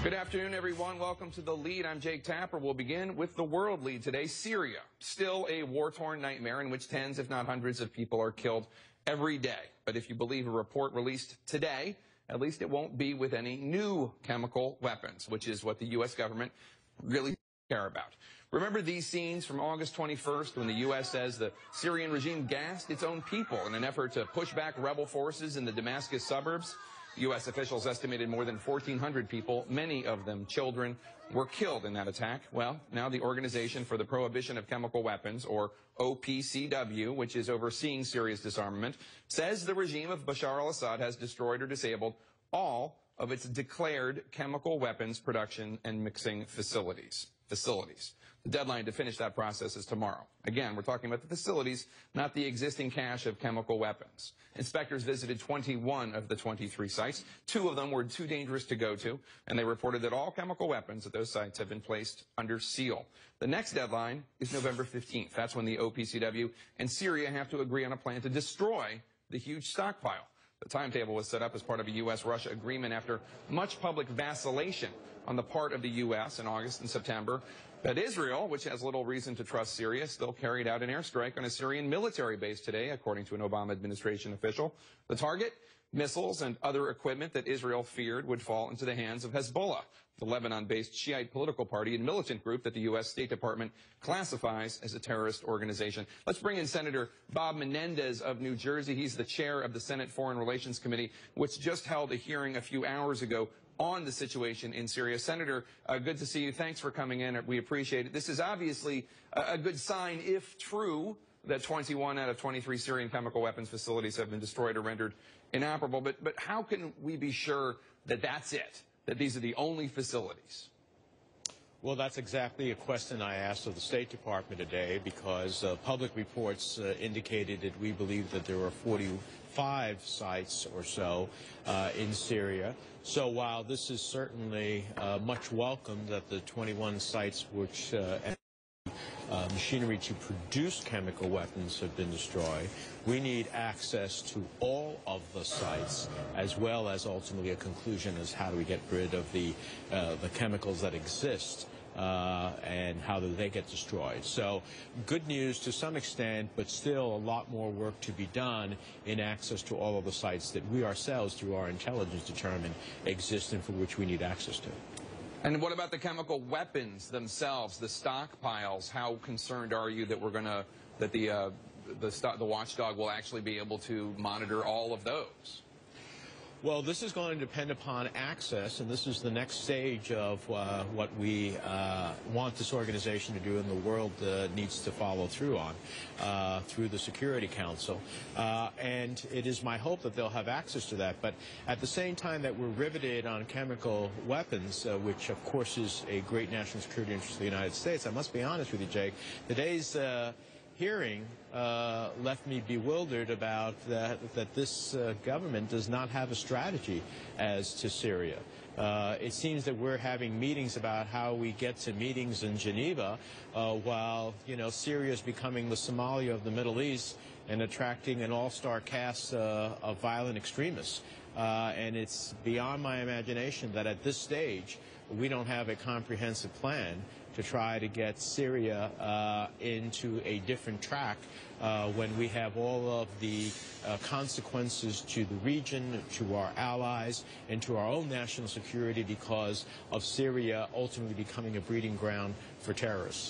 Good afternoon, everyone. Welcome to The Lead. I'm Jake Tapper. We'll begin with the world lead today. Syria, still a war-torn nightmare in which tens, if not hundreds, of people are killed every day. But if you believe a report released today, at least it won't be with any new chemical weapons, which is what the U.S. government really care about. Remember these scenes from August 21st when the U.S. says the Syrian regime gassed its own people in an effort to push back rebel forces in the Damascus suburbs? U.S. officials estimated more than 1,400 people, many of them children, were killed in that attack. Well, now the Organization for the Prohibition of Chemical Weapons, or OPCW, which is overseeing Syria's disarmament, says the regime of Bashar al-Assad has destroyed or disabled all of its declared chemical weapons production and mixing facilities. The deadline to finish that process is tomorrow. Again, we're talking about the facilities, not the existing cache of chemical weapons. Inspectors visited 21 of the 23 sites. 2 of them were too dangerous to go to, and they reported that all chemical weapons at those sites have been placed under seal. The next deadline is November 15th. That's when the OPCW and Syria have to agree on a plan to destroy the huge stockpile. The timetable was set up as part of a U.S.-Russia agreement after much public vacillation on the part of the U.S. in August and September. But Israel, which has little reason to trust Syria, still carried out an airstrike on a Syrian military base today, according to an Obama administration official. The target? Missiles and other equipment that Israel feared would fall into the hands of Hezbollah, the Lebanon-based Shiite political party and militant group that the U.S. State Department classifies as a terrorist organization. Let's bring in Senator Bob Menendez of New Jersey. He's the chair of the Senate Foreign Relations Committee, which just held a hearing a few hours ago on the situation in Syria. Senator, good to see you. Thanks for coming in. We appreciate it. This is obviously a good sign, if true, that 21 out of 23 Syrian chemical weapons facilities have been destroyed or rendered inoperable. But how can we be sure that that's it, that these are the only facilities? Well, that's exactly a question I asked of the State Department today, because public reports indicated that we believe that there were 45 sites or so in Syria. So while this is certainly much welcome that the 21 sites which machinery to produce chemical weapons have been destroyed, we need access to all of the sites, as well as ultimately a conclusion as how do we get rid of the chemicals that exist and how do they get destroyed. So good news to some extent, but still a lot more work to be done in access to all of the sites that we ourselves, through our intelligence, determine exist and for which we need access to. And what about the chemical weapons themselves, the stockpiles? How concerned are you that the watchdog will actually be able to monitor all of those? Well, this is going to depend upon access, and this is the next stage of what we want this organization to do and the world needs to follow through on through the Security Council. And it is my hope that they'll have access to that. But at the same time that we're riveted on chemical weapons, which of course is a great national security interest of the United States, I must be honest with you, Jake, today's hearing left me bewildered about that this government does not have a strategy as to Syria. It seems that we're having meetings about how we get to meetings in Geneva while, Syria is becoming the Somalia of the Middle East and attracting an all-star cast of violent extremists. And it's beyond my imagination that at this stage we don't have a comprehensive plan to try to get Syria into a different track when we have all of the consequences to the region, to our allies, and to our own national security because of Syria ultimately becoming a breeding ground for terrorists.